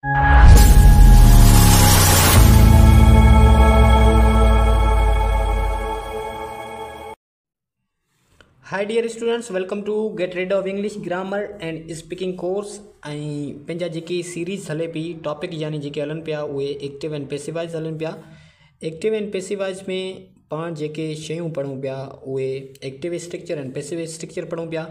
Hi dear students, welcome to Get Rid of English Grammar and Speaking course। ऐं पंहिंजा जेकी series हले पई टॉपिक यानी जेके हलनि पिया उहे एक्टिव एंड पैसिवाइज़ हलनि पिया। एक्टिव एंड पैसिवाइज़ में पाण जेके शयूं पढ़ूं पिया उहे active structure and passive structure पढ़ूं पिया।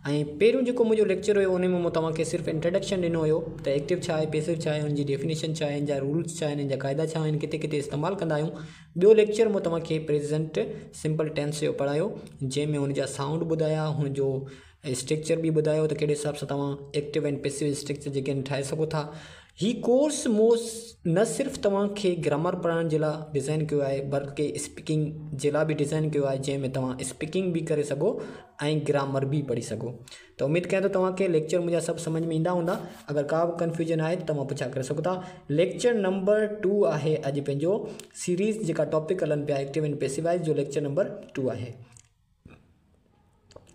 ऐं पहिरियों जेको मुंहिंजो लेक्चर हुयो उन में मूं तव्हांखे सिर्फ़ु इंट्रोडक्शन ॾिनो हुयो त एक्टिव छा आहे, पैसिव छा आहे, उनजी डेफिनेशन छा आहे, इन जा रूल्स छा आहिनि, इन जा क़ाइदा छा आहिनि, किथे किथे इस्तेमालु कंदा आहियूं। ॿियो लेक्चर मूं तव्हांखे प्रेज़ेंट सिंपल टेंस जो पढ़ायो, जंहिंमें हुन जा साउंड ॿुधाया, हुनजो स्ट्रक्चर भी ॿुधायो त कहिड़े हिसाब सां तव्हां एक्टिव एंड पैसिव स्ट्रक्चर जेके आहिनि ठाहे सघो था। ही कोर्स न सिर्फ़ु तव्हांखे ग्रामर पढ़ाइण जे लाइ डिज़ाइन कयो आहे बल्कि स्पीकिंग जे लाइ बि डिज़ाइन कयो आहे, जंहिंमें तव्हां स्पीकिंग बि करे सघो ऐं ग्रामर भी पढ़ी सघो। त उम्मीद कयां थो तव्हांखे लेक्चर मुंहिंजा सभु सम्झ में ईंदा हूंदा। अगरि का बि कंफ्यूजन आहे त तव्हां पुछा करे सघो था। लेक्चर नंबर 2 आहे अॼु पंहिंजो सीरीज़ जेका टॉपिक हलनि पिया एक्टिव एंड पैसिवाइज़ जो लेक्चर नंबर 2 आहे,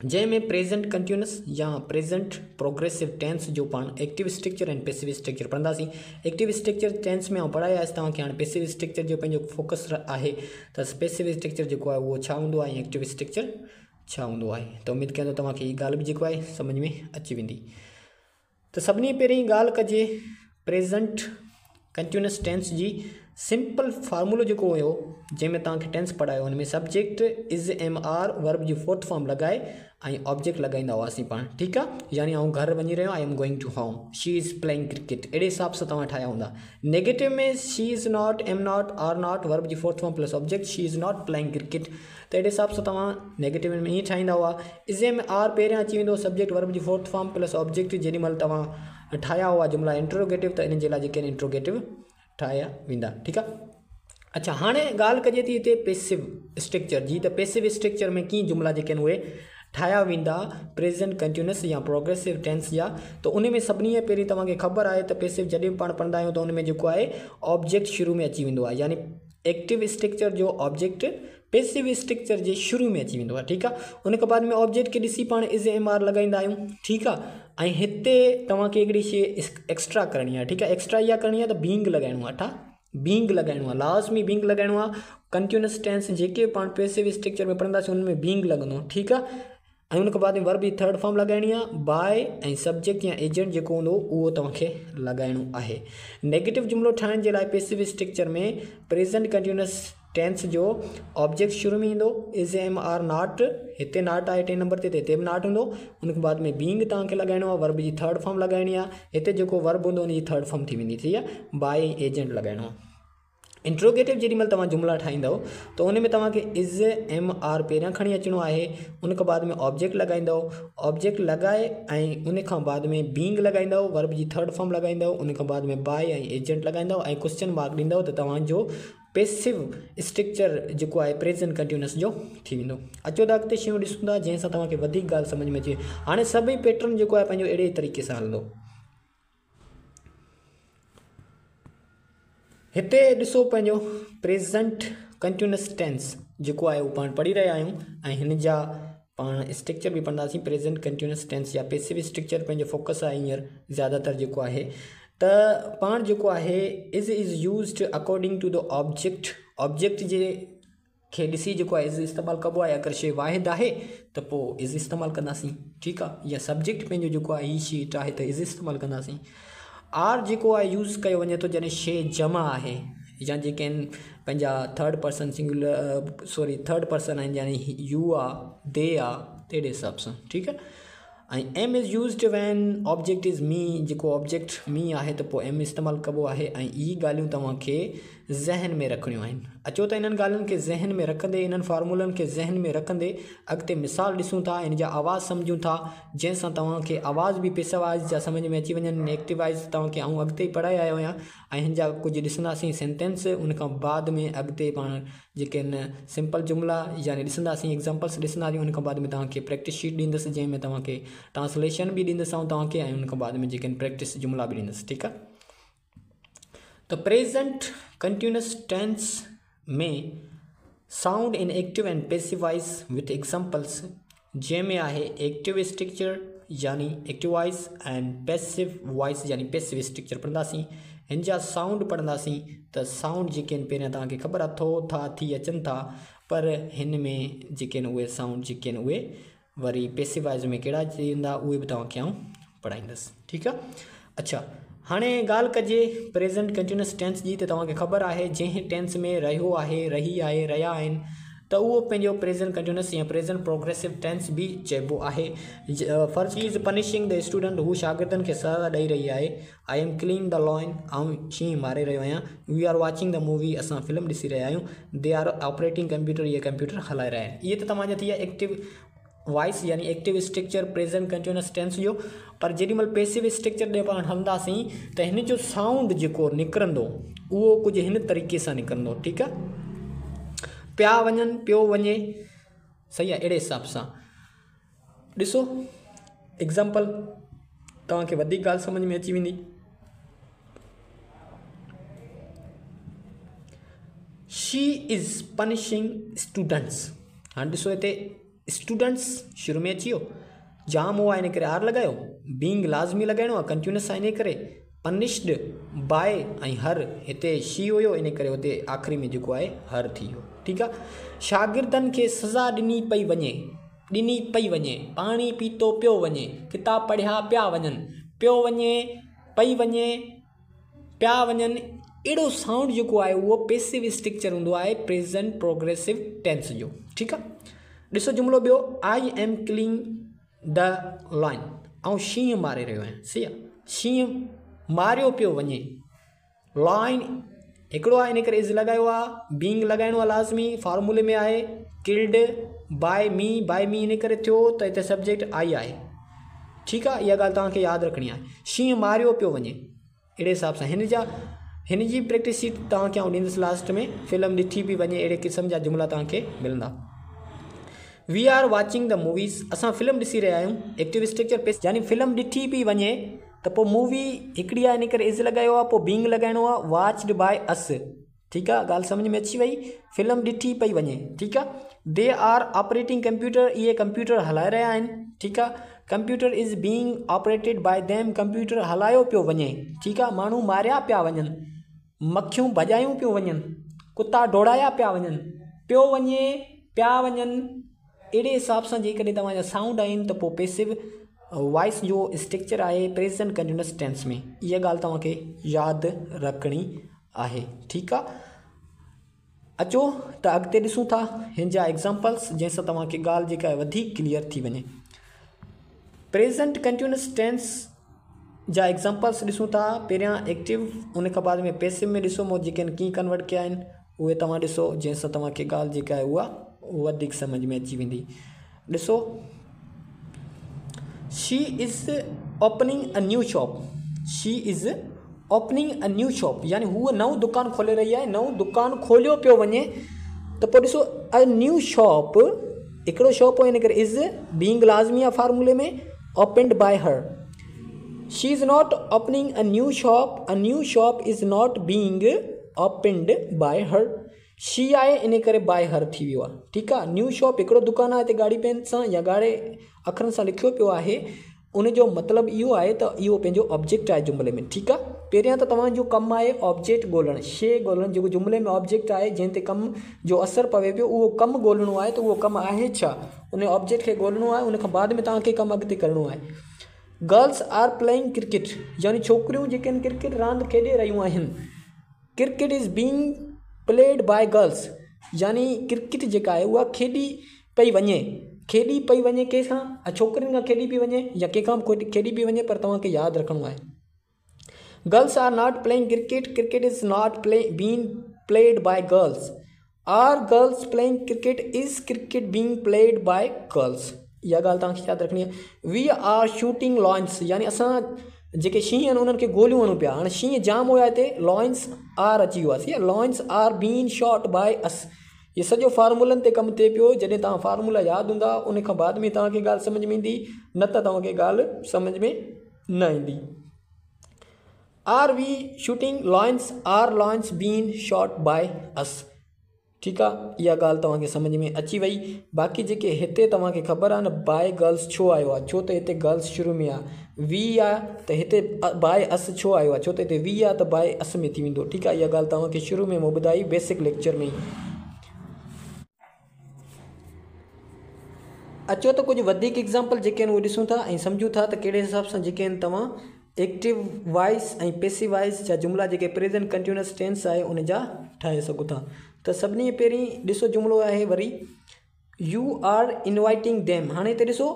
जंहिंमें प्रेजेंट कंटिन्यूअस या प्रेजेंट प्रोग्रेसिव टेंस जो पाण active structure and passive structure पढ़ंदासीं। एक्टिव स्ट्रक्चर टेंस में पढ़ाया आहे तव्हांखे। हाणे पैसिव स्ट्रक्चर जो पंहिंजो फोकस आहे त पैसिव स्ट्रक्चर जेको आहे उहो छा हूंदो आहे ऐं एक्टिव स्ट्रक्चर छा हूंदो आहे। त उम्मीद कयां थो तव्हांखे हीअ ॻाल्हि बि जेको आहे सम्झ में अची वेंदी। त सभिनी पहिरीं ॻाल्हि कजे प्रेजेंट कंटिन्यूअस टेंस जी। सिंपल फार्मूलो जेको हुयो जंहिंमें तव्हांखे टेंस पढ़ायो हुन में subject is am are verb जी फोर्थ फॉर्म लॻाए ऐं ऑब्जेक्ट लॻाईंदा हुआसीं पाण, ठीकु आहे। यानी आउं घर वञी रहियो I am going to home, she is playing cricket, अहिड़े हिसाब सां तव्हां ठाहिया हूंदा। नेगेटिव में she is not, am not, are not, verb जी fourth form plus object, she is not playing cricket, त अहिड़े हिसाब सां तव्हां नेगेटिव में ईअं ठाहींदा हुआ। इज़ एम आर पहिरियां अची वेंदो सब्जेक्ट वर्ब जी फोर्थ फॉर्म प्लस ऑब्जेक्ट। जेॾी महिल तव्हां ठाहिया हुआ जुमला इंट्रोगेटिव त इन जे लाइ जेके इंट्रोगेटिव ठाहिया वेंदा, ठीकु आहे। अच्छा, हाणे ॻाल्हि कजे थी हिते पैसिव स्ट्रक्चर जी। त पैसिव स्ट्रक्चर में कीअं जुमला जेके आहिनि उहे ठाहिया वेंदा प्रेजेंट कंटिन्यूअस या प्रोग्रेसिव टेंस जा। त उन में सभिनी खां पहिरीं तव्हांखे ख़बर आहे त पैसिव जॾहिं बि पाण पढ़ंदा आहियूं त उन में जेको आहे ऑब्जेक्ट शुरू में अची वेंदो आहे। यानी एक्टिव स्ट्रक्चर जो ऑब्जेक्ट पैसिव स्ट्रक्चर जे शुरू में अची वेंदो आहे, ठीकु आहे। उन खां बाद में ऑब्जेक्ट खे ॾिसी पाण इज़ एम आर लॻाईंदा आहियूं, ठीकु आहे। ऐं हिते तव्हांखे हिकिड़ी शइ एक्स्ट्रा करणी आहे, ठीकु आहे। एक्स्ट्रा इहा करणी आहे त बींग लॻाइणो आहे, बींग लॻाइणो आहे, लास्ट में बींग लॻाइणो आहे। कंटिन्यूअस टेंस जेके पाण पैसिव स्ट्रक्चर में पढ़ंदासीं उन में बींग लॻंदो, ठीकु आहे। ऐं उन खां बाद में वर्ब जी थर्ड फॉर्म लॻाइणी आहे, बाय ऐं सब्जेक्ट या एजेंट जेको हूंदो उहो तव्हांखे लॻाइणो आहे। नेगेटिव जुमिलो ठाहिण जे लाइ पैसिव स्ट्रक्चर में प्रेजेंट कंटिन्यूअस टेंस जो ऑब्जेक्ट शुरू में ईंदो इज़ एम आर नॉट, हिते नॉट आहे 2 नंबर ते, हिते बि नॉट हूंदो। उन खां बाद में बींग तव्हांखे लॻाइणो आहे, वर्ब जी थर्ड फॉर्म लॻाइणी आहे। हिते जेको वर्ब हूंदो उनजी थर्ड फॉर्म थी वेंदी, ठीक आहे। बाय एजेंट लॻाइणो आहे। इंट्रोगेटिव जेॾी महिल तव्हां जुमला ठाहींदव त उन में तव्हांखे इज़ एम आर पहिरियां खणी अचिणो आहे। उन खां बाद में ऑब्जेक्ट लॻाईंदव, ऑब्जेक्ट लॻाए ऐं उन खां बाद में बींग लॻाईंदव, वर्ब जी थर्ड फॉर्म लॻाईंदव। उन खां बाद में बाय ऐं एजेंट लॻाईंदव ऐं क्वेश्चन मार्क ॾींदव त तव्हांजो पैसिव स्ट्रक्चर जेको आहे प्रेजेंट कंटिन्यूअस जो थी वेंदो। अचो त अॻिते शयूं ॾिसूं था जंहिंसां तव्हांखे वधीक ॻाल्हि सम्झ में अचे। हाणे सभई पैटर्न जेको आहे पंहिंजो अहिड़े तरीक़े सां हलंदो। हिते ॾिसो पंहिंजो प्रेजेंट कंटिन्यूअस टेंस जेको आहे उहो पाण पढ़ी रहिया आहियूं ऐं हिन जा पाण स्ट्रक्चर बि पढ़ंदासीं। प्रेजेंट कंटिन्यूअस टेंस या पैसिव स्ट्रक्चर पंहिंजो फोकस आहे हींअर ज़्यादातर जेको आहे। त पाण जेको आहे is used according to the object, object जे खे ॾिसी जेको आहे इज़ इस्तेमालु कबो आहे। अगरि शइ वाहिद आहे त पोइ इज़ इस्तेमालु कंदासीं, ठीकु आहे। या सब्जेक्ट पंहिंजो जेको आहे हीअ शीट आहे त इज़ इस्तेमालु कंदासीं। आर जेको आहे यूज़ कयो वञे थो जॾहिं शइ जमा आहे या जेके आहिनि पंहिंजा third person singular third person आहिनि, यानी यू आहे, दे आहे, तहिड़े हिसाब सां, ठीकु आहे। ऐं am is used when object is me, जेको ऑब्जेक्ट मी आहे त पोइ एम इस्तेमालु कबो आहे। ऐं इहे ॻाल्हियूं तव्हांखे ज़हन में रखणियूं आहिनि। अचो त इन्हनि ॻाल्हियुनि खे ज़हन में रखंदे, इन्हनि फार्मूलनि खे ज़हन में रखंदे अॻिते मिसाल ॾिसूं था, इन जा आवाज़ सम्झूं था, जंहिंसां तव्हांखे आवाज़ बि पैसिवाइज़ जा सम्झ में अची वञनि। एक्टिवाइज़ तव्हांखे आऊं अॻिते ई पढ़ाए आयो आहियां ऐं हिन जा कुझु ॾिसंदासीं सेंटेंस। उन खां बाद में अॻिते पाण जेके आहिनि सिंपल जुमला यानी ॾिसंदासीं, एग्ज़ाम्पल्स ॾिसंदासीं। उन खां बाद में तव्हांखे प्रैक्टिस शीट ॾींदुसि जंहिंमें तव्हांखे ट्रांसलेशन भी ॾींदुसि तव्हांखे ऐं उन खां बाद में जेके प्रैक्टिस जुमला भी ॾींदुसि, ठीकु आहे। त प्रेजेंट कंटिन्यूअस टेंस में sound in active and passivise with examples, जंहिंमें आहे एक्टिव स्ट्रक्चर यानी active voice and passive voice यानी पैसिव स्ट्रक्चर पढ़ंदासीं। हिन जा साउंड पढ़ंदासीं त साउंड जेके आहिनि पहिरियां तव्हांखे ख़बर अथो था थी अचनि था, पर हिन में जेके आहिनि उहे साउंड जेके आहिनि उहे वरी पैसिव वॉइस में कहिड़ा अची वेंदा उहे बि तव्हांखे आउं पढ़ाईंदुसि। ठीकु आहे। अच्छा, हाणे ॻाल्हि कजे प्रेज़ेंट कंटिन्यूअस टेंस जी, त तव्हांखे ख़बर आहे जंहिं टेंस में रहियो आहे, रही आहे, रहिया आहिनि, त उहो पंहिंजो प्रेज़ेंट कंटिन्यूअस या प्रेज़ेंट प्रोग्रेसिव टेंस बि चइबो आहे। First is punishing the student, हू शागिर्दनि खे सज़ा ॾेई रही आहे। I am killing the lion, आउं शींहं मारे रहियो आहियां। We are watching the movie, असां फिल्म ॾिसी रहिया आहियूं। दे आर ऑपरेटिंग कंप्यूटर, इहे कंप्यूटर हलाए रहिया आहिनि। इहे त तव्हांजा थी विया एक्टिव वॉइस यानी active structure present continuous tense जो। पर जेॾीमहिल पैसिव स्ट्रक्चर ॾे पाण हलंदासीं त हिन जो साउंड जेको निकिरंदो उहो कुझु हिन तरीक़े सां निकिरंदो। ठीकु आहे। पिया वञनि, पियो वञे, सही आहे। अहिड़े हिसाब सां ॾिसो एग्ज़ाम्पल, तव्हांखे वधीक ॻाल्हि सम्झ में अची वेंदी। She is punishing students. हाणे ॾिसो हिते स्टूडेंट्स शुरू में अची वियो, जाम हुआ इन करे आर लॻायो, बींग लाज़मी लॻाइणो आहे, कंटिन्यूअस आहे इन करे, पनिश्ड बाय ऐं हर, हिते शी हुयो इन करे हुते आख़िरी में जेको आहे हर थी वियो। ठीकु आहे। शागिर्दनि खे सज़ा ॾिनी पई वञे, पाणी पीतो पियो वञे, किताब पढ़िया पिया वञनि, पियो वञे, पई वञे, पिया वञनि। अहिड़ो साउंड जेको आहे उहो पैसिव स्ट्रक्चर हूंदो आहे प्रेज़ेंट प्रोग्रेसिव टेंस जो। ठीकु आहे। ॾिसो जुमिलो ॿियो, आई एम क्लीन द लाइन, ऐं शींहं मारे रहियो आहियां। सही आहे। शींहं मारियो पियो वञे, लाइन हिकिड़ो आहे इन करे इज़ लॻायो आहे, बींग लॻाइणो आहे लाज़मी, फार्मूले में आहे, किल्ड बाय मी इन करे थियो, त हिते सब्जेक्ट आई आहे। ठीकु आहे। इहा ॻाल्हि तव्हांखे यादि रखणी आहे। शींहं मारियो पियो वञे, अहिड़े हिसाब सां हिन जी प्रैक्टिस शीट तव्हांखे आउं ॾींदुसि लास्ट में। फिल्म ॾिठी पई वञे, अहिड़े क़िस्म जा जुमिला तव्हांखे मिलंदा। We are watching the movies, असां फिल्म ॾिसी रहिया आहियूं। एक्टिव स्ट्रक्चर पेस यानी फिल्म ॾिठी पई वञे, त पोइ मूवी हिकिड़ी आहे इन करे इज़ लॻायो आहे, पोइ बींग लॻाइणो आहे, वॉच्ड बाय अस। ठीकु आहे। ॻाल्हि सम्झ में अची वई। फिल्म ॾिठी पई वञे। ठीकु आहे। दे आर ऑपरेटिंग कंप्यूटर, इहे कंप्यूटर हलाए रहिया आहिनि। ठीकु आहे। Computer is being operated by them, computer हलायो पियो वञे। ठीकु आहे। माण्हू मारिया पिया वञनि, मक्खियूं भॼायूं पियूं वञनि, कुता डोड़ाया पिया वञनि, पियो वञे, पिया वञनि। अहिड़े हिसाब सां जेकॾहिं तव्हांजा साउंड आहिनि त पोइ पैसिव वॉइस जो स्ट्रक्चर आहे प्रेज़ेंट कंटिन्यूअस टेंस में। इहा ॻाल्हि तव्हांखे यादि रखणी आहे। ठीकु आहे। अचो त अॻिते ॾिसूं था हिन जा एग्ज़ाम्पल्स, जंहिंसां तव्हांखे ॻाल्हि जेका आहे वधीक क्लियर थी वञे। प्रेज़ेंट कंटिन्यूअस टेंस जा एग्ज़ाम्पल्स ॾिसूं था। पहिरियां एक्टिव, उन खां बाद में पैसिव में ॾिसो मूं जेके कीअं कन्वर्ट कया आहिनि उहे तव्हां ॾिसो, जंहिंसां तव्हांखे ॻाल्हि जेका आहे उहा वधीक समझ में अची वेंदी। ॾिसो, she is opening a new shop, she is opening a new shop यानी हूअ नओं दुकानु खोले रही आहे, नओं दुकानु खोलियो पियो वञे। त पोइ ॾिसो अ न्यू शॉप, हिकिड़ो शॉप हो इन करे इज़ बींग लाज़मी आहे फार्मूले में, opened by her. She is not opening a new shop is not being opened by her. She आहे इन करे बाय हर थी वियो आहे। ठीकु आहे। न्यू शॉप हिकिड़ो दुकानु आहे, हिते ॻाढ़ी पेन सां या ॻाढ़े अखरनि सां लिखियो पियो आहे, उन जो मतिलबु इहो आहे त इहो पंहिंजो ऑब्जेक्ट आहे जुमिले में। ठीकु आहे। पहिरियां त तव्हांजो कमु आहे ऑब्जेक्ट ॻोल्हणु, शइ ॻोल्हणु, जेको जुमिले में ऑब्जेक्ट आहे जंहिं ते कमु जो असरु पवे पियो, उहो कमु ॻोल्हणो आहे। त उहो कमु आहे छा, उन ऑब्जेक्ट खे ॻोल्हणो आहे। उन खां बाद में तव्हांखे कमु अॻिते करिणो आहे। गर्ल्स आर प्लेइंग क्रिकेट यानी छोकिरियूं जेके आहिनि क्रिकेट रांदि खेॾे रहियूं आहिनि। Cricket is being played by girls यानी क्रिकेट जेका आहे उहा खेॾी पई वञे कंहिंखां, छोकिरियुनि खां खेॾी पई वञे या कंहिंखां खेॾी पई वञे, पर तव्हांखे यादि रखिणो आहे। Girls are not playing cricket, cricket is not being played by girls. Are girls playing cricket, is cricket being played by girls. इहा ॻाल्हि तव्हांखे यादि रखणी आहे। वी आर शूटिंग लॉन्स यानी असां जेके शींहं आहिनि उन्हनि खे गोलियूं हणूं पिया। हाणे शींहं जाम हुया हिते, लॉन्स आर अची वियो आहे। Lions are been shot by us. इहे सॼो फार्मूलनि ते कमु थिए पियो। जॾहिं तव्हां फार्मूला यादि हूंदा उन खां बाद में तव्हांखे ॻाल्हि सम्झ में ईंदी, न त तव्हांखे ॻाल्हि सम्झ में न ईंदी। Are we shooting lions, are lions been shot by us. ठीक आहे, इहा ॻाल्हि तव्हांखे सम्झ में अची वई। बाक़ी जेके हिते तव्हांखे ख़बर आहे न बाय गर्ल्स छो आयो आहे, छो त हिते गर्ल्स शुरू में आहे, वी आहे त हिते बाय अस छो आयो आहे, छो त हिते वी आहे त बाय अस में थी वेंदो। ठीकु आहे, इहा ॻाल्हि तव्हांखे शुरू में ॿुधाई बेसिक लेक्चर में। अचो त कुझु वधीक एग्ज़ाम्पल जेके आहिनि उहे ॾिसूं था ऐं सम्झूं था त कहिड़े हिसाब सां जेके आहिनि तव्हां एक्टिव वॉइस ऐं पैसिव वॉइस जा जुमिला जेके प्रेज़ेंट कंटिन्यूअस टेंस आहे उन जा ठाहे सघो था। त सभिनी पहिरीं ॾिसो जुमिलो आहे वरी यू आर इनवाइटिंग देम। हाणे हिते ॾिसो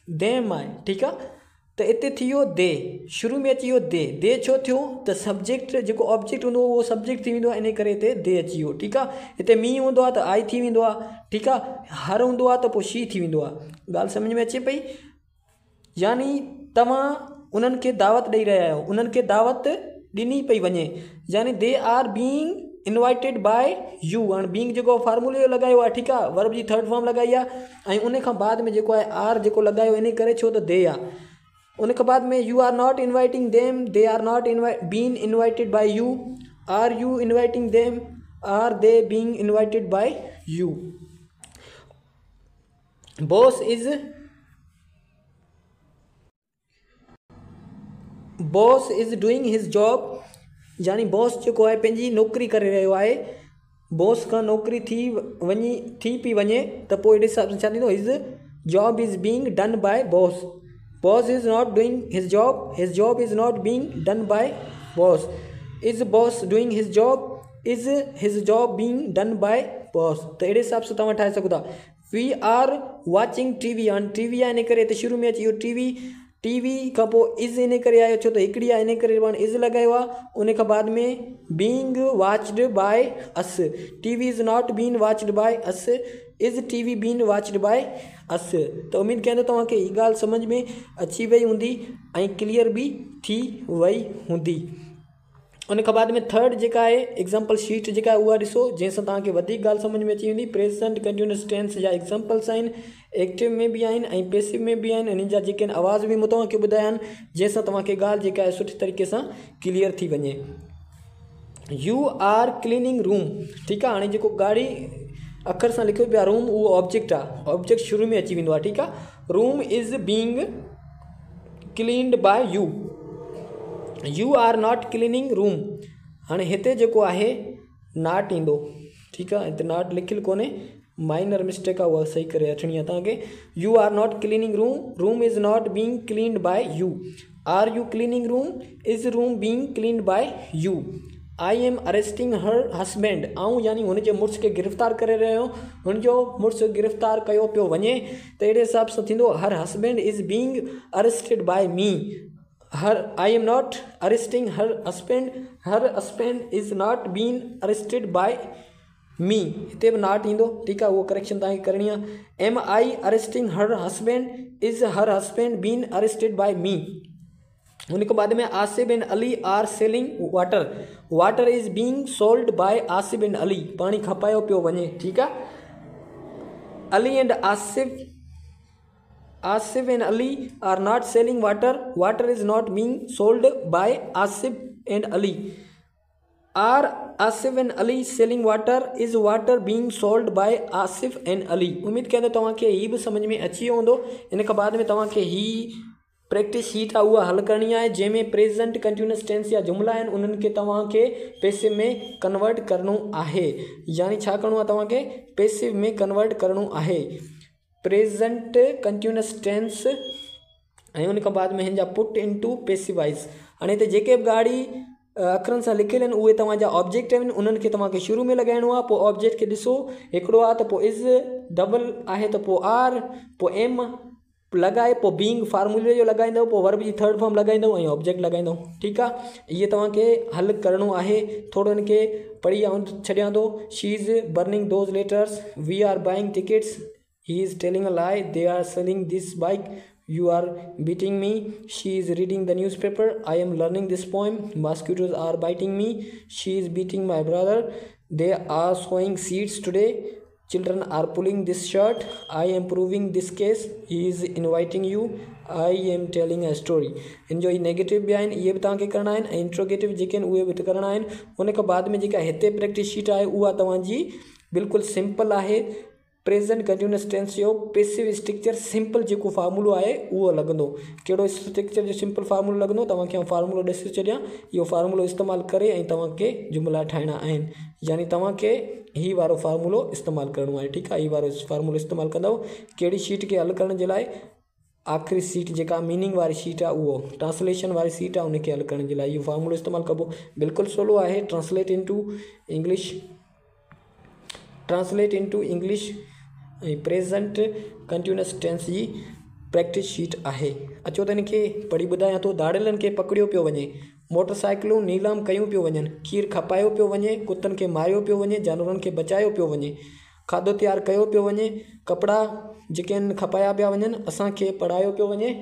देम आहे, ठीकु आहे, त हिते थी वियो दे, शुरू में अची वियो दे छो थियो त सब्जेक्ट जेको ऑब्जेक्ट हूंदो उहो सब्जेक्ट थी वेंदो आहे, इन करे हिते दे अची वियो। ठीकु आहे, हिते मी हूंदो आहे त आई थी वेंदो आहे। ठीकु आहे, हर हूंदो आहे त पोइ शी थी वेंदो आहे। ॻाल्हि सम्झ में अचे पई, यानी तव्हां उन्हनि खे दावत ॾेई रहिया आहियो, उन्हनि खे दावत ॾिनी पई वञे, यानी they are being invited by you. हाणे बीइंग जेको फार्मूले जो लॻायो आहे, ठीकु आहे, वर्ब जी थर्ड फॉर्म लॻाई आहे ऐं उन खां बाद में जेको आहे आर जेको लॻायो इन करे छो त दे आहे। उन खां बाद में you are not inviting them, they are not being invited by you, are you inviting them, are they being invited by you. Boss is doing his job, यानी बॉस जेको आहे पंहिंजी नौकरी करे रहियो आहे, बॉस खां नौकरी थी पई वञे त पोइ हेॾे हिसाब सां छा थींदो, his job is being done by boss. Boss is not doing his job is not being done by boss. Is boss doing his job, is his job being done by boss. त अहिड़े हिसाब सां तव्हां ठाहे सघो था। We are watching TV, हाणे TV आहे इन करे हिते शुरू में अची वियो टीवी खां पोइ इज़ इन करे आयो छो त हिकिड़ी आहे इन करे पाण इज़ लॻायो आहे। उन खां बाद में being watched by us, TV is not being watched by us, is TV being watched by us. त उमेदु कयां थो तव्हांखे हीअ ॻाल्हि सम्झ में अची वई हूंदी ऐं क्लियर बि थी वई हूंदी। उन खां बाद में थर्ड जेका आहे एग्ज़ाम्पल शीट जेका आहे उहा ॾिसो, जंहिंसां तव्हांखे वधीक ॻाल्हि सम्झ में अची वेंदी। प्रेज़ेंट कंटिन्यूअस टेंस जा एग्ज़ाम्पल्स आहिनि, एक्टिव में बि आहिनि ऐं पैसिव में बि आहिनि। हिन जा जेके आहिनि आवाज़ बि मूं तव्हांखे ॿुधाया आहिनि, जंहिंसां तव्हांखे ॻाल्हि जेका आहे सुठी तरीक़े सां क्लियर थी वञे। यू आर क्लीनिंग रूम, ठीकु आहे, हाणे जेको ॻाढ़ी अखर सां लिखियो पियो आहे रूम, उहो ऑब्जेक्ट आहे, ऑब्जेक्ट शुरू में अची वेंदो आहे। ठीकु आहे, room is being cleaned by you, you are not cleaning room. हाणे हिते जेको आहे नॉट ईंदो, ठीकु आहे, हिते नॉट लिखियलु कोन्हे, माइनर मिस्टेक आहे, उहा सही करे अचणी आहे तव्हांखे। You are not cleaning room, room is not being cleaned by you. Are you cleaning room, is room being cleaned by you. I am arresting her husband, ऐं यानी हुनजे मुड़ुस खे गिरफ़्तार करे रहियो, हुनजो मुड़ुसु गिरफ़्तार कयो पियो वञे, त अहिड़े हिसाब सां थींदो her husband is being arrested by me. I am not arresting her husband is not being arrested by me। हिते बि नॉट ईंदो, ठीकु आहे, उहो करेक्शन तव्हांखे करणी आहे। Am I arresting her husband, is her husband being arrested by me। उन खां बाद में Asif and Ali are selling water is being sold by Asif and Ali, पाणी खपायो पियो वञे। ठीकु आहे, Ali and Asif and Ali are not selling water, water is not being sold by Asif and Ali। Are Asif and Ali selling water, is water being sold by Asif and Ali। उम्मीद कयां थो तव्हांखे हीअ बि सम्झ में अची वियो हूंदो। इन खां बाद में तव्हांखे हीअ प्रैक्टिस शीट आहे उहा हल करणी आहे, जंहिंमें प्रेज़ेंट कंटिन्यूअस टेंस जा जुमिला आहिनि उन्हनि खे तव्हांखे पैसिव में कन्वर्ट करिणो आहे, यानी छा करिणो आहे तव्हांखे पैसिव में कन्वर्ट करिणो आहे। प्रेज़ेंट कंटिन्यूअस टेंस ऐं उन खां बाद में हिन जा पुट इनटू पैसिव वॉइस। हाणे हिते जेके बि ॻाढ़ी अखरनि सां लिखियल आहिनि उहे तव्हांजा ऑब्जेक्ट आहिनि, उन्हनि खे तव्हांखे शुरू में लॻाइणो आहे। पोइ ऑब्जेक्ट खे ॾिसो, हिकिड़ो आहे त पोइ इज़, डबल आहे त पोइ आर, पोइ एम लॻाए, पोइ बीइंग फार्मूले जो लॻाईंदव, पोइ वर्ब जी थर्ड फॉर्म लॻाईंदव ऐं ऑब्जेक्ट लॻाईंदव। ठीकु आहे, इहे तव्हांखे हल करिणो आहे। थोरो हिनखे पढ़ी छॾियां थो। She is burning those letters, we are buying tickets, he is telling a lie, they are selling this bike, you are beating me, she is reading the newspaper, I am learning this poem, mosquitoes are biting me, she is beating my brother, they are sowing seeds today, children are pulling this shirt, I am proving this case, he is inviting you, I am telling a story. इन जो negative भी आहिनि इहे बि तव्हांखे करणा आहिनि ऐं इंट्रोगेटिव जेके आहिनि उहे बि करणा आहिनि। उन खां बाद में जेका हिते प्रैक्टिस शीट आहे उहा तव्हांजी बिल्कुलु सिंपल आहे। प्रेजेंट कंटिन्यूअस टेंस जो पैसिव स्ट्रक्चर सिंपल जेको फार्मूलो आहे उहो लॻंदो। कहिड़ो स्ट्रक्चर जो सिंपल फार्मूलो लॻंदो तव्हांखे फार्मूलो ॾेई छॾियां। इहो फार्मूलो इस्तेमालु करे ऐं तव्हांखे जुमिला ठाहिणा आहिनि, यानी तव्हांखे ही वारो फार्मूलो इस्तेमालु करिणो आहे। ठीकु आहे, ही वारो फार्मूलो इस्तेमालु कंदव कहिड़ी शीट खे हल करण जे लाइ, आख़िरी सीट जेका मीनिंग वारी शीट आहे उहो ट्रांसलेशन वारी सीट आहे उनखे हल करण जे लाइ इहो फार्मूलो इस्तेमालु कबो। बिल्कुलु सवलो आहे। ट्रांसलेट इनटू इंग्लिश ऐं प्रेजेंट कंटिन्यूअस टेंस जी प्रैक्टिस शीट आहे। अचो त हिनखे पढ़ी ॿुधायां थो। दाड़िलनि खे पकड़ियो पियो वञे, मोटरसाइकिलूं नीलाम कयूं पियो वञनि, खीरु खपायो पियो वञे, कुतनि खे मारियो पियो वञे, जानवरनि खे बचायो पियो वञे, खाधो तयारु कयो पियो वञे, कपिड़ा जेके आहिनि खपाया पिया वञनि, असांखे पढ़ायो पियो वञे,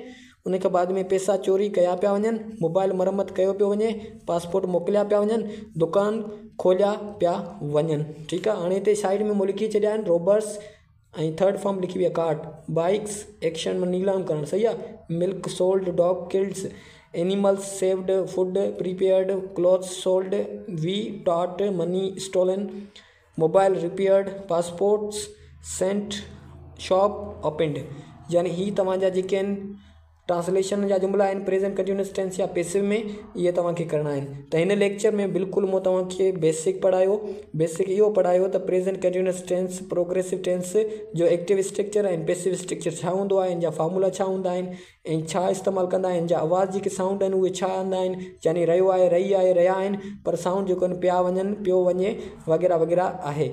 उन खां बाद में पैसा चोरी कया पिया वञनि, मोबाइल मरम्मत कयो पियो वञे, पासपोर्ट मोकिलिया पिया वञनि, दुकान खोलिया पिया वञनि। ठीकु आहे, हाणे हिते साइड में मूं लिखी छॾिया आहिनि रोबर्स ऐं थर्ड फॉर्म लिखी हुई आहे कार्ट, बाइक्स एक्शन में नीलाम करणु, सही आहे। Milk sold, dog killed, animals saved, food prepared, clothes sold, we taught, money stolen, mobile repaired, passports sent, shop opened. यानी ही तव्हांजा जेके आहिनि ट्रांसलेशन जा जुमिला आहिनि प्रेजेंट कंटिन्यूअस टेंस या पैसिव में, इहे तव्हांखे करणा आहिनि। त हिन लेक्चर में बिल्कुलु मूं तव्हांखे बेसिक पढ़ायो। बेसिक इहो पढ़ायो त present continuous tense, progressive tense जो एक्टिव स्ट्रक्चर ऐं पैसिव स्ट्रक्चर छा हूंदो आहे, इन जा फार्मूला छा हूंदा आहिनि ऐं छा इस्तेमालु कंदा आहिनि, जा आवाज़ जेके साउंड आहिनि उहे छा हूंदा आहिनि, यानी रहियो आहे, रही आहे, रहिया आहिनि, पर साउंड जेको आहिनि पिया वञनि, पियो वञे वग़ैरह वग़ैरह आहे।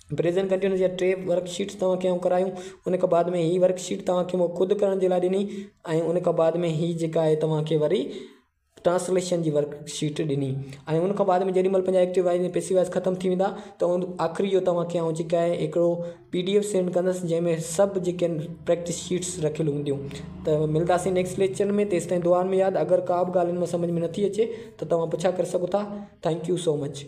प्रेजेंट कंटिन्यूअस जा 3 वर्कशीट्स तव्हांखे आऊं करायूं। उन खां बाद में ही वर्कशीट तव्हांखे मूं ख़ुदि करण जे लाइ ॾिनी ऐं उन खां बाद में ही जेका आहे तव्हांखे वरी ट्रांसलेशन जी वर्कशीट ॾिनी ऐं उन खां बाद में जेॾी महिल पंहिंजा एक्टिव वाइज ऐं पैसिव वाइज ख़तमु थी वेंदा त आख़िरी इहो तव्हांखे आऊं जेका आहे हिकिड़ो PDF सेंड कंदुसि जंहिंमें सभु जेके आहिनि प्रैक्टिस शीट्स रखियलु हूंदियूं। त मिलंदासीं नेक्स्ट लेक्चर में। तेसिताईं ताईं दुआनि में यादि, अगरि का बि ॻाल्हि हिन में सम्झ में नथी अचे त तव्हां पुछा करे सघो था। Thank you so much.